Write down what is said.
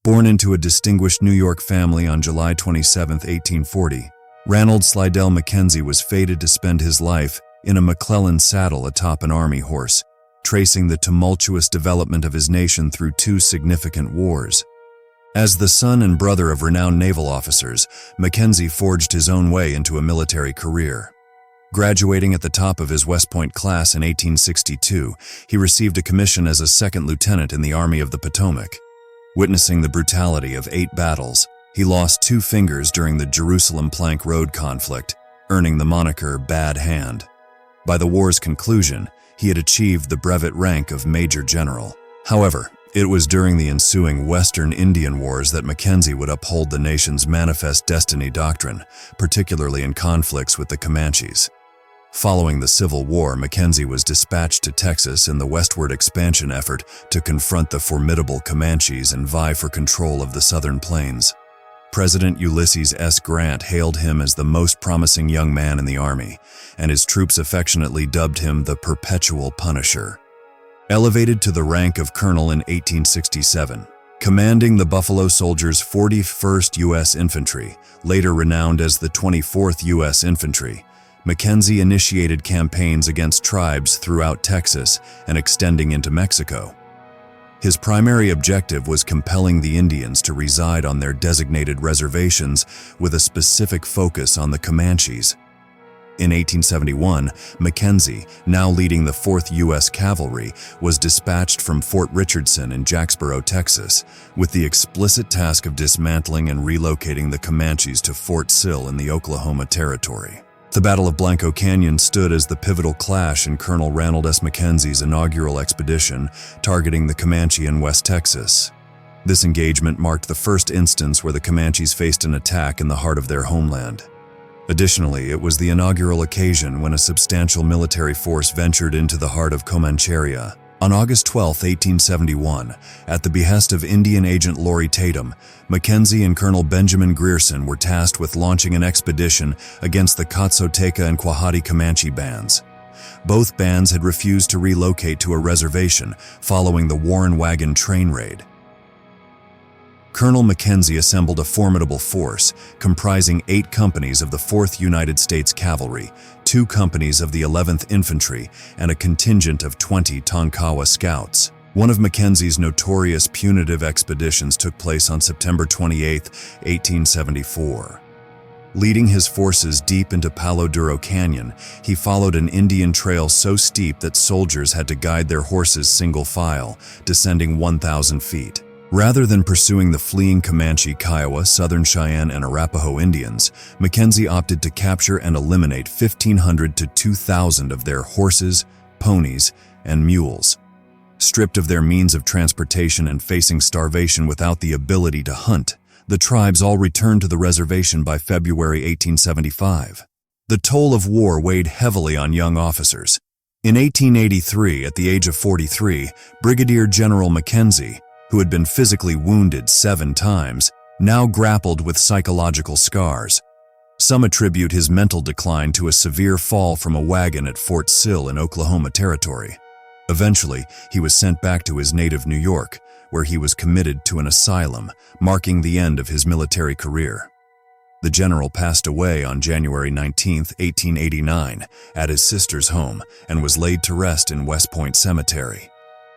Born into a distinguished New York family on July 27, 1840, Ranald Slidell MacKenzie was fated to spend his life in a McClellan saddle atop an army horse, tracing the tumultuous development of his nation through two significant wars. As the son and brother of renowned naval officers, MacKenzie forged his own way into a military career. Graduating at the top of his West Point class in 1862, he received a commission as a second lieutenant in the Army of the Potomac. Witnessing the brutality of 8 battles, he lost 2 fingers during the Jerusalem Plank Road conflict, earning the moniker Bad Hand. By the war's conclusion, he had achieved the brevet rank of Major General. However, it was during the ensuing Western Indian Wars that MacKenzie would uphold the nation's Manifest Destiny doctrine, particularly in conflicts with the Comanches. Following the Civil War, MacKenzie was dispatched to Texas in the westward expansion effort to confront the formidable Comanches and vie for control of the southern plains. President Ulysses S. Grant hailed him as the most promising young man in the Army, and his troops affectionately dubbed him the Perpetual Punisher. Elevated to the rank of colonel in 1867, commanding the Buffalo Soldiers' 41st U.S. Infantry, later renowned as the 24th U.S. Infantry, MacKenzie initiated campaigns against tribes throughout Texas and extending into Mexico. His primary objective was compelling the Indians to reside on their designated reservations with a specific focus on the Comanches. In 1871, MacKenzie, now leading the 4th U.S. Cavalry, was dispatched from Fort Richardson in Jacksboro, Texas, with the explicit task of dismantling and relocating the Comanches to Fort Sill in the Oklahoma Territory. The Battle of Blanco Canyon stood as the pivotal clash in Colonel Ranald S. MacKenzie's inaugural expedition targeting the Comanche in West Texas. This engagement marked the first instance where the Comanches faced an attack in the heart of their homeland. Additionally, it was the inaugural occasion when a substantial military force ventured into the heart of Comancheria. On August 12, 1871, at the behest of Indian agent Lori Tatum, MacKenzie and Colonel Benjamin Grierson were tasked with launching an expedition against the Katsoteca and Quahati Comanche bands. Both bands had refused to relocate to a reservation following the Warren Wagon train raid. Colonel MacKenzie assembled a formidable force comprising 8 companies of the 4th United States Cavalry, 2 companies of the 11th Infantry, and a contingent of 20 Tonkawa Scouts. One of MacKenzie's notorious punitive expeditions took place on September 28, 1874. Leading his forces deep into Palo Duro Canyon, he followed an Indian trail so steep that soldiers had to guide their horses single file, descending 1,000 feet. Rather than pursuing the fleeing Comanche, Kiowa, Southern Cheyenne, and Arapaho Indians, MacKenzie opted to capture and eliminate 1,500 to 2,000 of their horses, ponies, and mules. Stripped of their means of transportation and facing starvation without the ability to hunt, the tribes all returned to the reservation by February 1875. The toll of war weighed heavily on young officers. In 1883, at the age of 43, Brigadier General MacKenzie, who had been physically wounded 7 times, now grappled with psychological scars. Some attribute his mental decline to a severe fall from a wagon at Fort Sill in Oklahoma Territory. Eventually, he was sent back to his native New York, where he was committed to an asylum, marking the end of his military career. The general passed away on January 19, 1889, at his sister's home and was laid to rest in West Point Cemetery.